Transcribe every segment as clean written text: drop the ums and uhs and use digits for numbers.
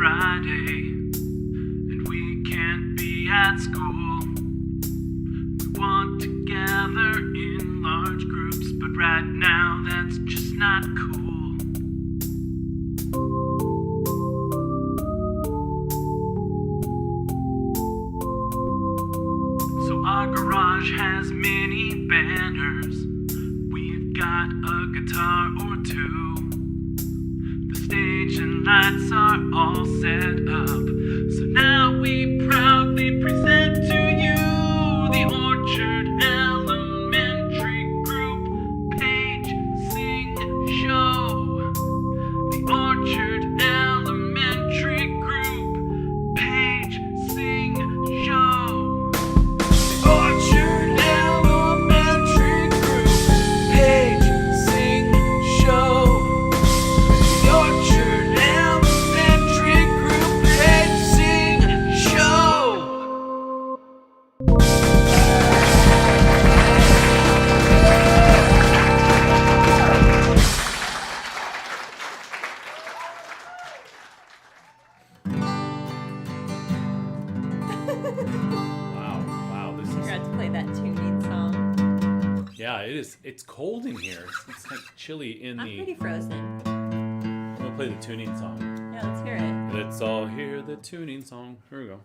Friday and we can't be at school. We want to gather in large groups, but right now that's just not cool. So our garage has many banners. We've got a guitar or two. The stage and lights are all set up. So now we proudly present to you the Orchard Elementary Group Page Sing Show. The Orchard Elementary Group Page Sing Show. The Orchard Elementary Group Page Sing Show. The Orchard Elementary Group Page Sing Show. Wow, this Forgot to play that tuning song. yeah, it is. It's cold in here. It's like chilly in I'm the. pretty frozen. We'll play the tuning song. Yeah, let's hear it. Let's all hear the tuning song. Here we go.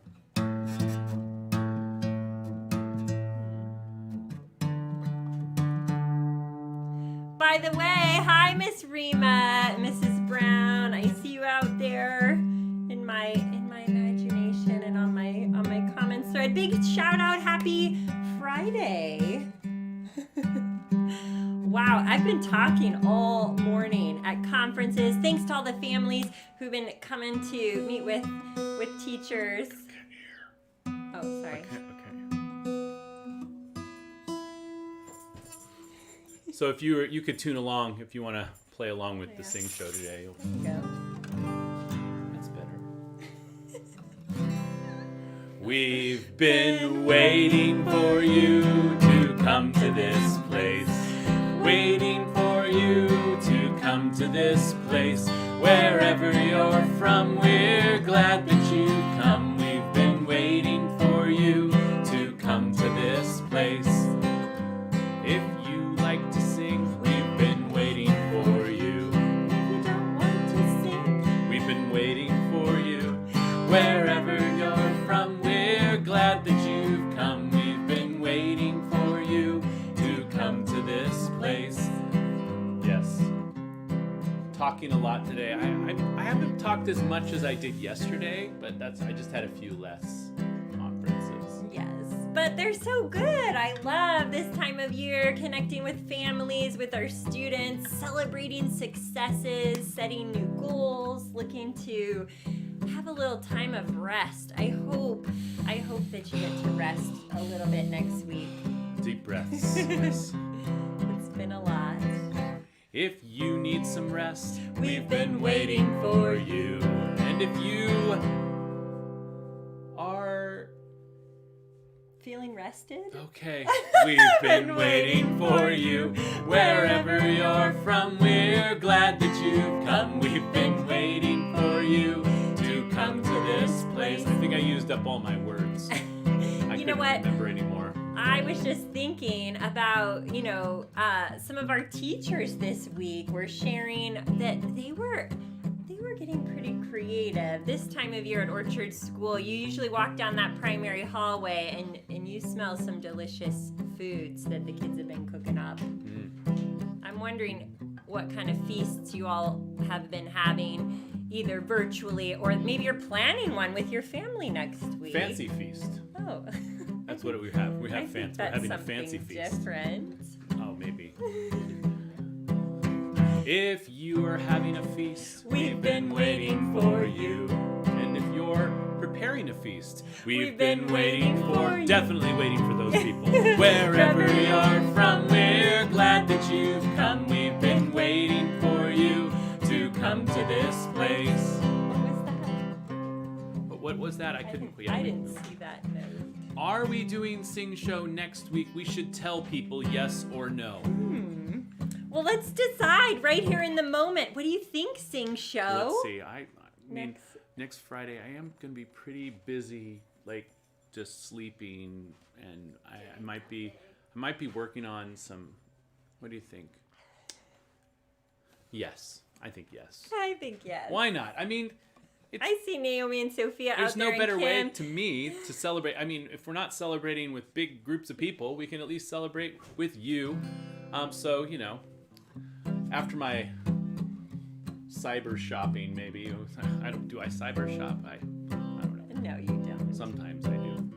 By the way, hi Miss Rima, Mrs. Brown. I see you out there in my imagination and on my comments thread. Big shout out, happy Friday. Wow, I've been talking all morning at conferences. Thanks to all the families who've been coming to meet with teachers. Oh, sorry. Okay. So if you could tune along if you want to play along with the Sing Show today. There you go. That's better. We've been waiting for you to come to this place. Waiting for you to come to this place. Wherever you're from, we're glad that you come. We've been waiting for you to come to this place. If you like to sing, we've been waiting for you. If you don't want to sing, We've been waiting for you. Wherever you're from, we're glad that you've come. We've been waiting for you to come to this place. Yes. Talking a lot today. I haven't talked as much as I did yesterday, but I just had a few less conferences. yes, but they're so good. I love this time of year, connecting with families, with our students, celebrating successes, setting new goals, looking to have a little time of rest. I hope that you get to rest a little bit next week. Deep breaths. Yes. It's been a lot. If you need some rest, We've been waiting for you. And if you are Feeling rested? okay, we've been waiting for you. Wherever you're from, we're glad that you've come. We've been waiting for you to come to this place. I think I used up all my words. I You know couldn't what? remember anymore. I was just thinking about, some of our teachers this week were sharing that they were getting pretty creative. This time of year at Orchard School, you usually walk down that primary hallway and you smell some delicious foods that the kids have been cooking up. I'm wondering what kind of feasts you all have been having, either virtually or maybe you're planning one with your family next week. Fancy feast. Oh. That's what we have. We I have think fancy. We're that's having a something fancy feast. different. Oh, maybe. If you are having a feast, We've been waiting for you. And if you're preparing a feast, We've been waiting for you. Definitely waiting for those people. Wherever you're from, we're glad that you've come. We've been waiting for you to come to this place. What was that? But what was that? I couldn't. I didn't see that note. Are we doing Sing Show next week? We should tell people yes or no. Well, let's decide right here in the moment. What do you think, Sing Show? Let's see. I mean, Next. next Friday, I am going to be pretty busy, like just sleeping, and I might be working on some. What do you think? Yes, I think yes. I think yes. Why not? I mean, I see Naomi and Sophia there's out there. no better and way Kim. to me to celebrate. I mean, if we're not celebrating with big groups of people, we can at least celebrate with you. So, after my cyber shopping, maybe. Do I cyber shop? I don't know. No, you don't. Sometimes I do.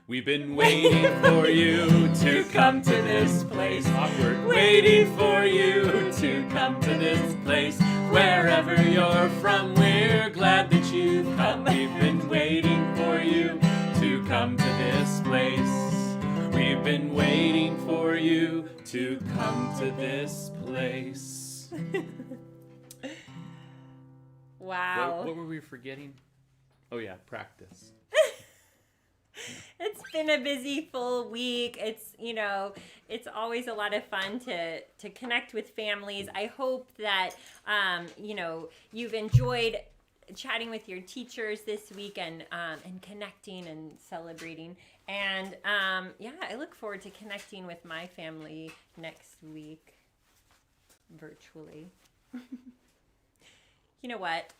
We've been waiting for you to come to this place. Awkward. Waiting for you to come to this place. Wherever you're from, we're glad that you've come. We've been waiting for you to come to this place. We've been waiting for you to come to this place. Wow. What were we forgetting? Oh yeah, practice. It's been a busy, full week. It's always a lot of fun to connect with families. I hope that, you've enjoyed chatting with your teachers this week and connecting and celebrating. And, I look forward to connecting with my family next week virtually. You know what?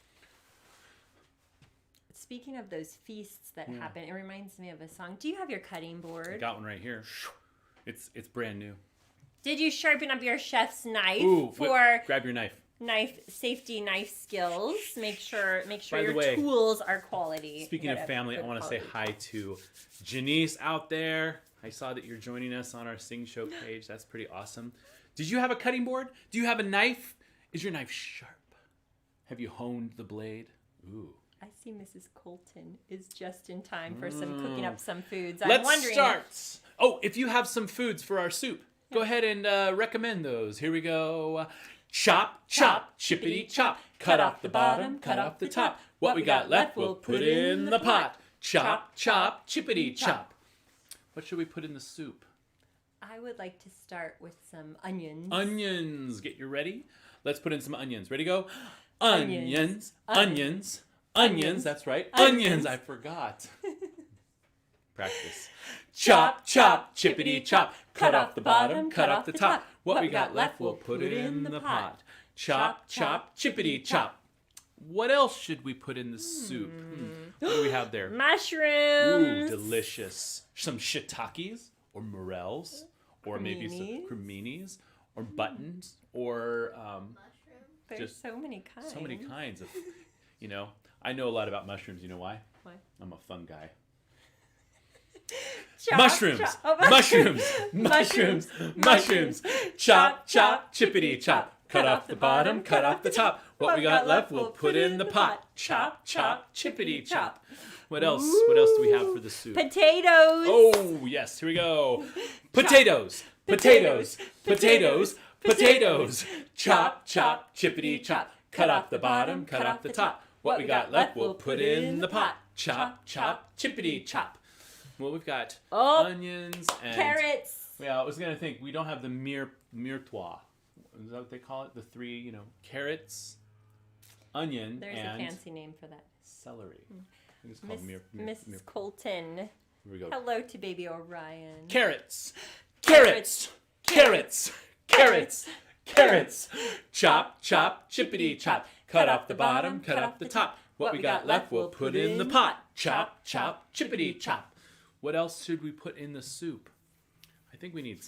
Speaking of those feasts that happen, it reminds me of a song. Do you have your cutting board? I got one right here. It's brand new. Did you sharpen up your chef's knife grab your knife. Safety knife skills? Make sure By the your way, tools are quality. Speaking of family, I want to say hi to Janice out there. I saw that you're joining us on our Sing Show page. That's pretty awesome. Did you have a cutting board? Do you have a knife? Is your knife sharp? Have you honed the blade? Ooh. I see Mrs. Colton is just in time for cooking up some foods. Let's start. Oh, if you have some foods for our soup, go ahead and recommend those. Here we go. Chop, chop, chippity chop. Cut off the bottom, cut off the top. What we got left, we'll put in the pot. Chop, chop, chippity chop. What should we put in the soup? I would like to start with some onions. Onions. Get you ready? Let's put in some onions. Ready, go? Onions, onions, onions. That's right. Onions. I forgot. Practice. Chop, chop, chippity chop. Cut off the bottom, cut off the top. What we got left, we'll put it in the pot. Chop, chop, chippity chop. What else should we put in the soup? What do we have there? Mushrooms. Ooh, delicious. Some shiitakes or morels or maybe some creminis or buttons or There's just so many kinds. So many kinds of, I know a lot about mushrooms. You know why? Why? I'm a fun guy. Chop, Mushrooms, chop. Oh, mushrooms, mushrooms, mushrooms. Chop, chop, chippity chop. Cut off the bottom, cut off the top. What we got left, we'll put in the pot. Chop, chop, chippity chop. What else? What else do we have for the soup? Potatoes. Oh, yes. Here we go. Potatoes, potatoes, potatoes, potatoes. Chop, chop, chippity chop. Cut off the bottom, cut off the top. What we got left, we'll put in the pot. Chop, chop, chippity chop. Well, we've got onions and carrots. Yeah, I was gonna think we don't have the mirepoix. Is that what they call it? The three, carrots, onion, There's and a fancy name for that. celery. I think it's called Mrs. Colton. Here we go. Hello to baby Orion. Carrots, carrots, carrots, carrots, carrots. Chop, chop, chippity chop. Cut off the bottom, cut off the top. What we got left, we'll put in the pot. Chop, chop, chippity chop. What else should we put in the soup? I think we need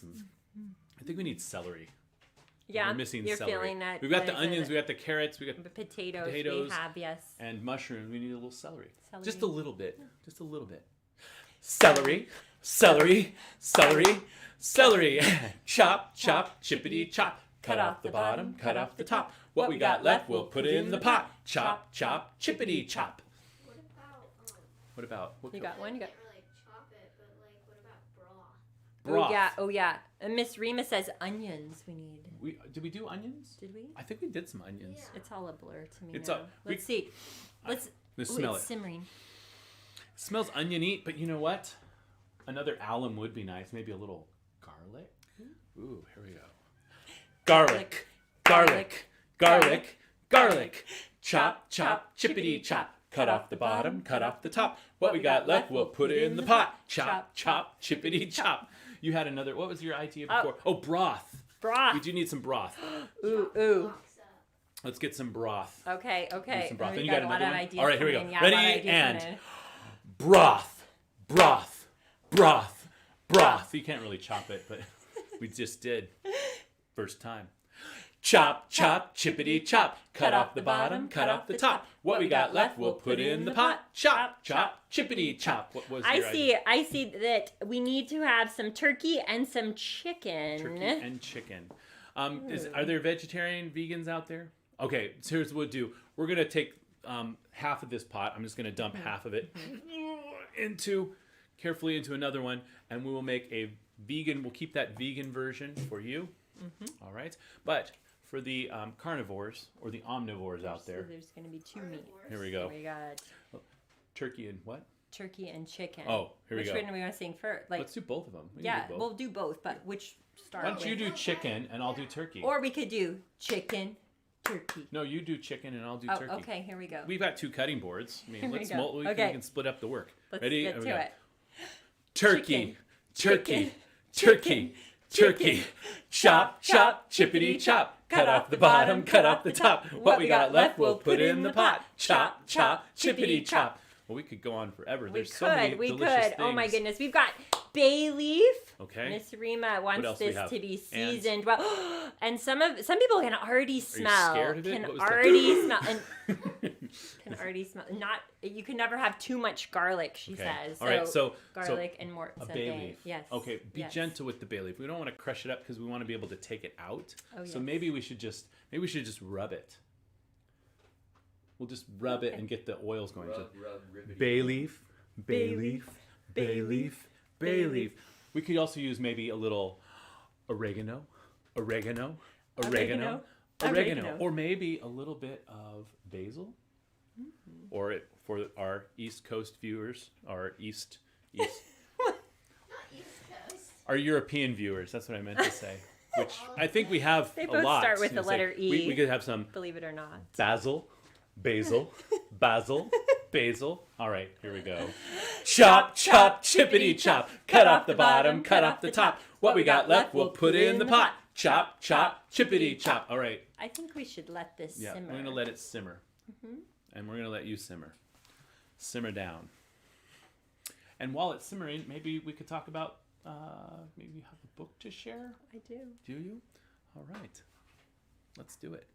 celery. Yeah, we're missing you're celery. Feeling that. We've got the onions, we got the carrots, we got potatoes. We have, yes. And mushrooms. We need a little celery. Celery. Just a little bit. Just a little bit. Celery, celery, celery, celery. Chop, chop, chippity chop. Cut off the bottom, cut off the top. What we got left, we'll put in the pot. Chop, chop, chippity chop. What about? You got one? You got. Chop it, but what about broth? Broth. Oh yeah. And Miss Rima says onions. We need. Did we do onions? Did we? I think we did some onions. Yeah. It's all a blur to me It's now. Let's see. Let's smell it's it. simmering. It smells oniony, but you know what? Another alum would be nice. Maybe a little garlic. Ooh, here we go. Garlic, garlic, garlic, garlic. chop, chop, chippity chop. Cut off the bottom, cut off the top. What we got left, we'll put it in the pot. Chop, chop, chippity chop. You had another, what was your idea before? Oh, broth. Broth. We do need some broth. Ooh. Let's get some broth. Okay. Some broth. We Then you got got a lot another of one? ideas. All right, here we go. coming in. Yeah, Ready a lot of ideas and coming in. broth, broth, broth, broth. You can't really chop it, but we just did. First time. Chop, chop, chippity chop. Cut off the bottom, cut off the top. What we got left, we'll put in the pot. Chop, chop, chippity chop. What was your idea? I see that we need to have some turkey and some chicken. Turkey and chicken. Are there vegetarian vegans out there? Okay, so here's what we'll do. We're going to take half of this pot. I'm just going to dump half of it carefully into another one, and we will make a vegan. We'll keep that vegan version for you. All right. But for the carnivores or the omnivores out there, So there's going to be two meats. here we go. We got Turkey and what? turkey and chicken. Oh, here we go. Which one are we going to sing first? Like, Let's do both of them. We can yeah, do both. we'll do both, but which start Why don't you with? do chicken and I'll do turkey? Or we could do chicken, turkey. No, you do chicken and I'll do Oh, turkey. okay, here we go. We've got two cutting boards. I mean, Here we let's go. we Okay. can split up the work. Let's Ready? get Here we to go. it. Turkey, Chicken, turkey, chicken, turkey, chicken. turkey. Chop, chop, chippity chop. Cut off the bottom, cut off the top. What we got left, we'll put in the pot. Chop, chop, chippity chop. Well, we could go on forever. There's so many we delicious could. Oh my things. goodness, we've got bay leaf. Okay. Miss Rima wants else do we this have? to be Ants? seasoned well, and some people can already smell. scared of it? Can What was that? already smell and can already smell. Not you can never have too much garlic. She Okay. says. All right. So garlic and more. a bay leaf. Yes. Okay. Be yes. gentle with the bay leaf. We don't want to crush it up because we want to be able to take it out. Oh, So yes. maybe we should just rub it. We'll just rub it and get the oils going. So bay leaf, bay leaf, bay leaf, bay leaf. We could also use maybe a little oregano, or maybe a little bit of basil, or for our East Coast viewers, our our European viewers. That's what I meant to say. Which I think we have They a both lot. start with you know, the letter say, E. We could have some Believe it or not. basil. All right, here we go. Chop, chop, chippity chop. Cut off the bottom, cut off the top. What we got left, we'll put in the pot. Chop, chop, chippity chop. All right. I think we should let this Yeah, simmer. we're going to let it simmer. And we're going to let you simmer. Simmer down. And while it's simmering, maybe we could talk about, maybe you have a book to share? I do. Do you? All right. Let's do it.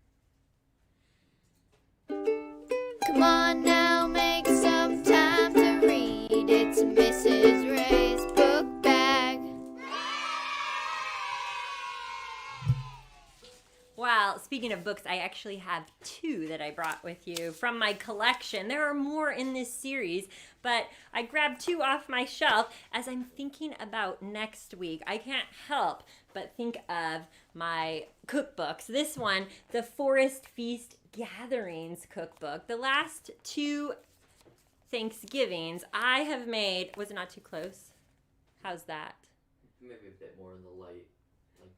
Come on now, make some time to read. It's Mrs. Ray's book bag. Well, speaking of books, I actually have two that I brought with you from my collection. There are more in this series, but I grabbed two off my shelf as I'm thinking about next week. I can't help but think of my cookbooks. This one, the Forest Feast Gatherings cookbook. The last two Thanksgivings I have made, was it not too close? How's that? Maybe a bit more in the light, like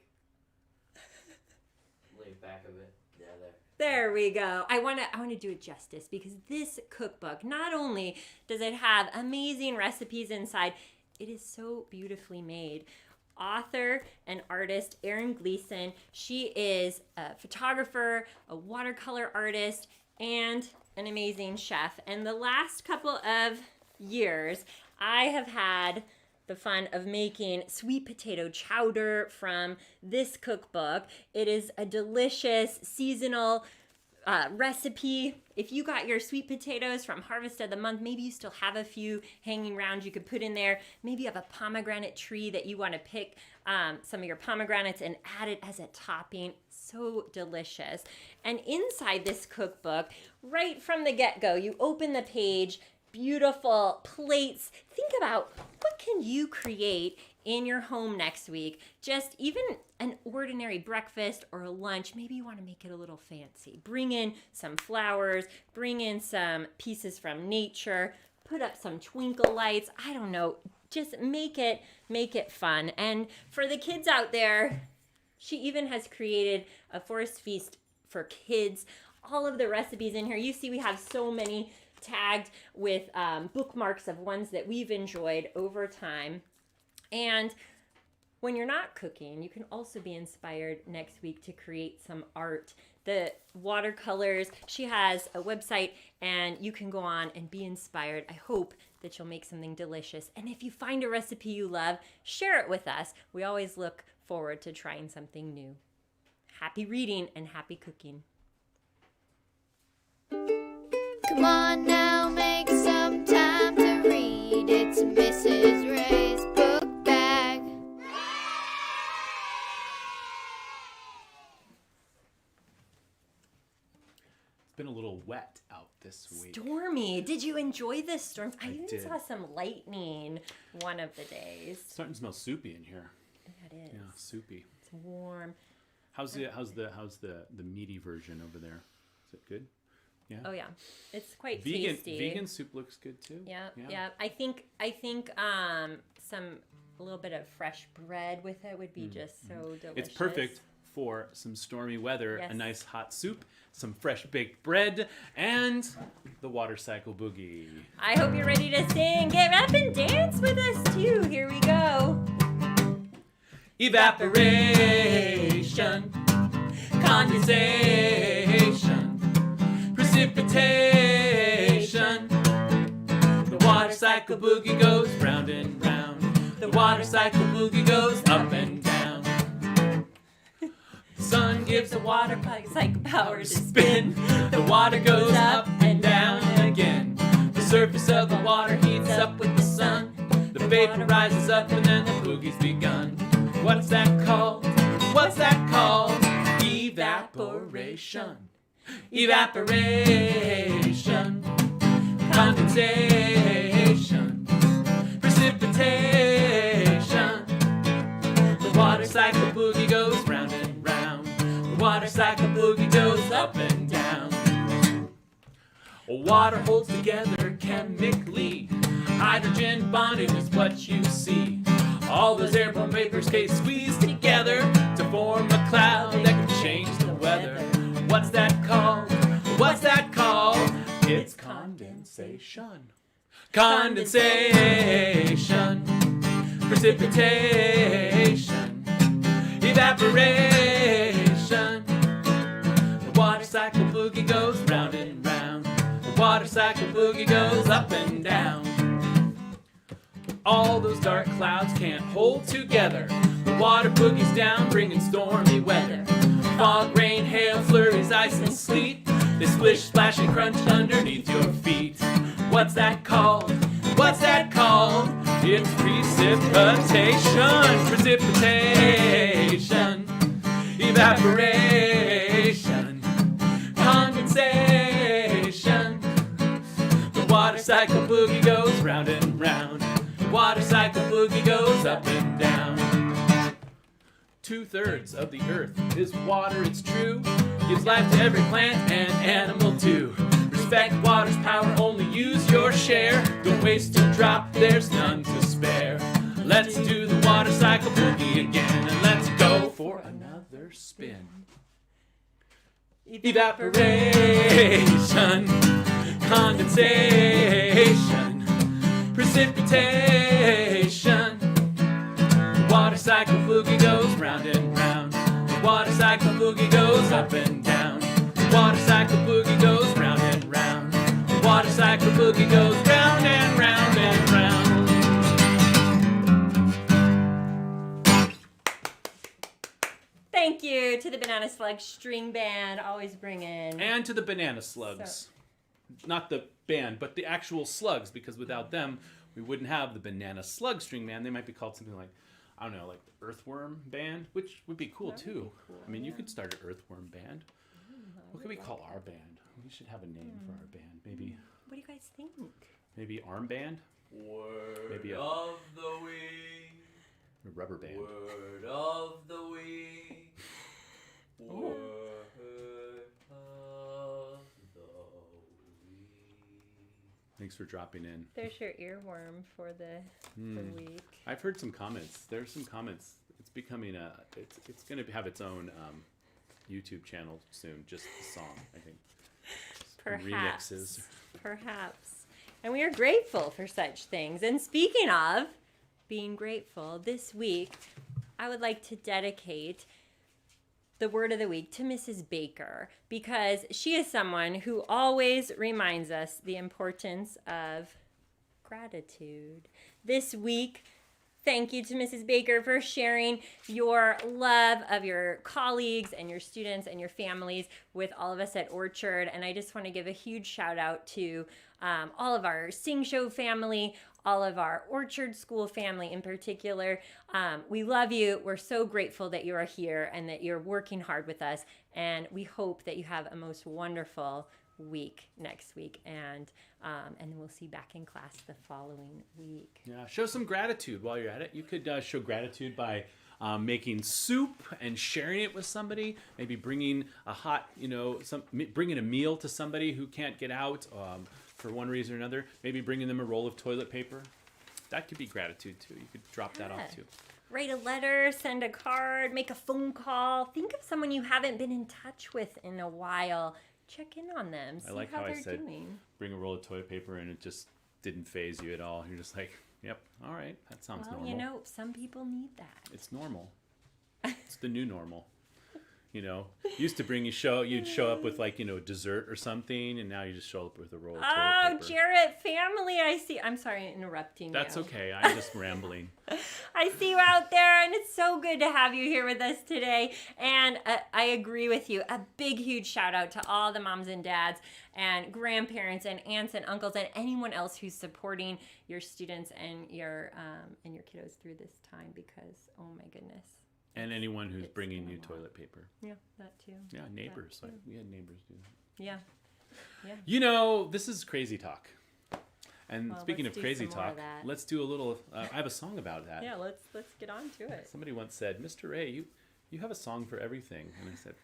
lay back of it. Yeah, there. There we go. I want to do it justice because this cookbook, not only does it have amazing recipes inside, it is so beautifully made. Author and artist Erin Gleeson. She is a photographer, a watercolor artist, and an amazing chef. And the last couple of years, I have had the fun of making sweet potato chowder from this cookbook. It is a delicious seasonal recipe. If you got your sweet potatoes from Harvest of the Month, maybe you still have a few hanging around you could put in there. Maybe you have a pomegranate tree that you want to pick some of your pomegranates and add it as a topping. So delicious. And inside this cookbook, right from the get-go, you open the page, beautiful plates. Think about what can you create in your home next week. Just even an ordinary breakfast or a lunch. Maybe you want to make it a little fancy. Bring in some flowers, bring in some pieces from nature, put up some twinkle lights. I don't know. Just make it fun. And for the kids out there, she even has created a forest feast for kids all of the recipes in here. You see we have so many tagged with bookmarks of ones that we've enjoyed over time. And when you're not cooking, you can also be inspired next week to create some art. The watercolors, she has a website and you can go on and be inspired. I hope that you'll make something delicious. And if you find a recipe you love, share it with us. We always look forward to trying something new. Happy reading and happy cooking. Come on now, make some time to read. It's Mrs. Ray's book bag. It's been a little wet out this week. Stormy. Did you enjoy this storm? I even did. saw some lightning one of the days. It's starting to smell soupy in here. Yeah, it is. Yeah, soupy. It's warm. How's the meaty version over there? Is it good? Yeah. Oh yeah, it's quite Vegan tasty. vegan soup looks good too. Yeah, yeah. I think some a little bit of fresh bread with it would be just so delicious. It's perfect for some stormy weather, Yes. a nice hot soup, some fresh baked bread, and the water cycle boogie. I hope you're ready to sing. Get up and dance with us too. Here we go. Evaporation, condensation, precipitation. The water cycle boogie goes round and round. The water cycle boogie goes up and down. The sun gives the water Cycle power to spin. spin. The water goes up and down again. The surface of the water heats up with the sun. The vapor rises up and then the boogie's begun. What's that called? What's that called? Evaporation. Evaporation. Condensation. Precipitation. The water cycle boogie goes round and round. The water cycle boogie goes up and down. Water holds together chemically. Hydrogen bonding is what you see. All those airborne vapors get squeezed together to form a cloud that can change the weather. What's that called? What's that called? It's condensation. Condensation. Precipitation. Evaporation. The water cycle boogie goes round and round. The water cycle boogie goes up and down. All those dark clouds can't hold together. The water boogie's down, bringing stormy weather. Fog, rain, hail, flurries, ice, and sleet. They splish, splash, and crunch underneath your feet. What's that called? What's that called? It's precipitation. Precipitation. Evaporation. Condensation. The water cycle boogie goes round and round. Water cycle boogie goes up and down. 2/3 of the earth is water, it's true. Gives life to every plant and animal too. Respect water's power, only use your share. Don't waste a drop, there's none to spare. Let's do the water cycle boogie again, and let's go for another spin. Evaporation, condensation, precipitation. The water cycle boogie goes round and round. The water cycle boogie goes up and down. The water cycle boogie goes round and round. The water cycle boogie goes round and round and round. Thank you to the Banana Slug String Band, always bringing. And to the Banana Slugs. Not the band, but the actual slugs, because without them, we wouldn't have the Banana Slug String Band. They might be called something like, I don't know, like the Earthworm Band, which would be cool too. That would be cool, I mean, you yeah. could start an Earthworm Band. What could we call our band? We should have a name for our band. Maybe What do you guys think? Arm Band? Word Maybe a- of the week. A Rubber Band. Word of the week. Word of the week. Thanks for dropping in. There's your earworm for the week. I've heard some comments. There's some comments. It's becoming it's going to have its own YouTube channel soon. Just the song, I think. Perhaps. Remixes. Perhaps. And we are grateful for such things. And speaking of being grateful, this week I would like to dedicate the word of the week to Mrs. Baker, because she is someone who always reminds us the importance of gratitude. This week, thank you to Mrs. Baker for sharing your love of your colleagues and your students and your families with all of us at Orchard. And I just want to give a huge shout out to all of our Sing Show family, all of our Orchard School family in particular. We love you. We're so grateful that you are here and that you're working hard with us. And we hope that you have a most wonderful week next week. And then we'll see you back in class the following week. Yeah, show some gratitude while you're at it. You could show gratitude by making soup and sharing it with somebody. Maybe bringing a hot, bringing a meal to somebody who can't get out for one reason or another. Maybe bringing them a roll of toilet paper. That could be gratitude too. You could drop that off too. Write a letter, send a card, make a phone call. Think of someone you haven't been in touch with in a while. Check in on them. See I like how how I they're said doing. bring a roll of toilet paper and it just didn't faze you at all. You're just like, yep, all right, that sounds Well, normal. some people need that. It's normal. It's the new normal. Used to you'd show up with dessert or something, and now you just show up with a roll of toilet paper. Jarrett, family, I see. I'm sorry, interrupting That's you. okay. I'm just rambling. I see you out there, and it's so good to have you here with us today. And I agree with you. A big, huge shout out to all the moms and dads and grandparents and aunts and uncles and anyone else who's supporting your students and your kiddos through this time, because, oh my goodness. And anyone who's It's bringing been a you lot. toilet paper. Yeah, that too. Yeah, neighbors. That too. We had neighbors do that. Yeah. This is crazy talk. And Well, speaking of let's do crazy some more of talk, that. let's do a little. I have a song about that. Yeah, let's get on to it. Somebody once said, "Mr. Ray, you have a song for everything," and I said,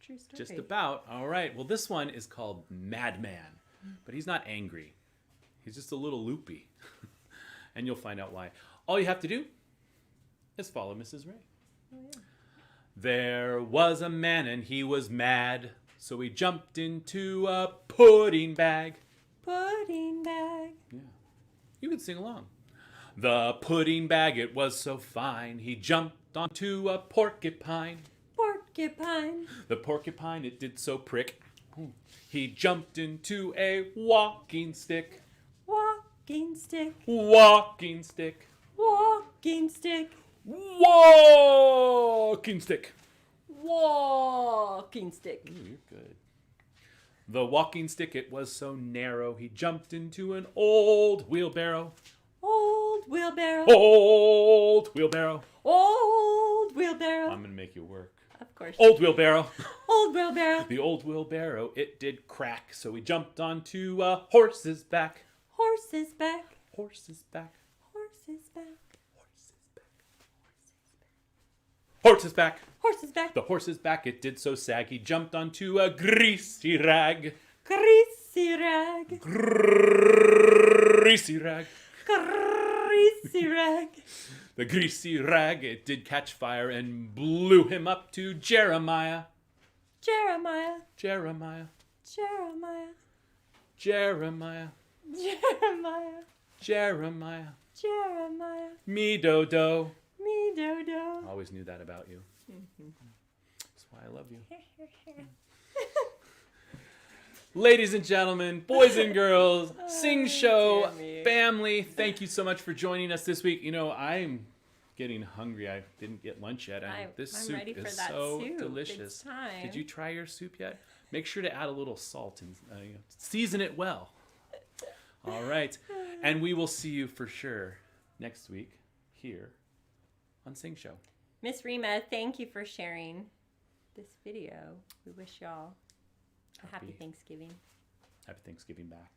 True story. "Just about." All right. Well, this one is called "Madman," but he's not angry. He's just a little loopy, and you'll find out why. All you have to do is follow Mrs. Ray. Oh, yeah. There was a man and he was mad, so he jumped into a pudding bag. Pudding bag. Yeah, you could sing along. The pudding bag, it was so fine, he jumped onto a porcupine. Porcupine. The porcupine, it did so prick. He jumped into a walking stick. Walking stick. Walking stick. Walking stick. Walking stick. Walking stick. Ooh, you're good. The walking stick, it was so narrow, he jumped into an old wheelbarrow. Old wheelbarrow. Old wheelbarrow. Old wheelbarrow. I'm going to make you work. Of course. Old wheelbarrow. Old wheelbarrow. The old wheelbarrow, it did crack, so he jumped onto a horse's back. Horse's back. Horse's back. Horse's back. Horse's back. Horse's back. The horse's back, it did so sag, he jumped onto a greasy rag. Greasy rag. Greasy rag. Greasy rag. The greasy rag, it did catch fire and blew him up to Jeremiah. Jeremiah. Jeremiah. Jeremiah. Jeremiah. Jeremiah. Jeremiah. Jeremiah. Me dodo. Me dodo. Always knew that about you. That's why I love you. Ladies and gentlemen, boys and girls, Sing Show Tammy. family, thank you so much for joining us this week. I'm getting hungry. I didn't get lunch yet. This I'm soup ready for is that so soup. delicious. It's time. Did you try your soup yet? Make sure to add a little salt and season it well. All right. And we will see you for sure next week here on Sing Show. Miss Rima, thank you for sharing this video. We wish y'all a happy Thanksgiving. Happy Thanksgiving back.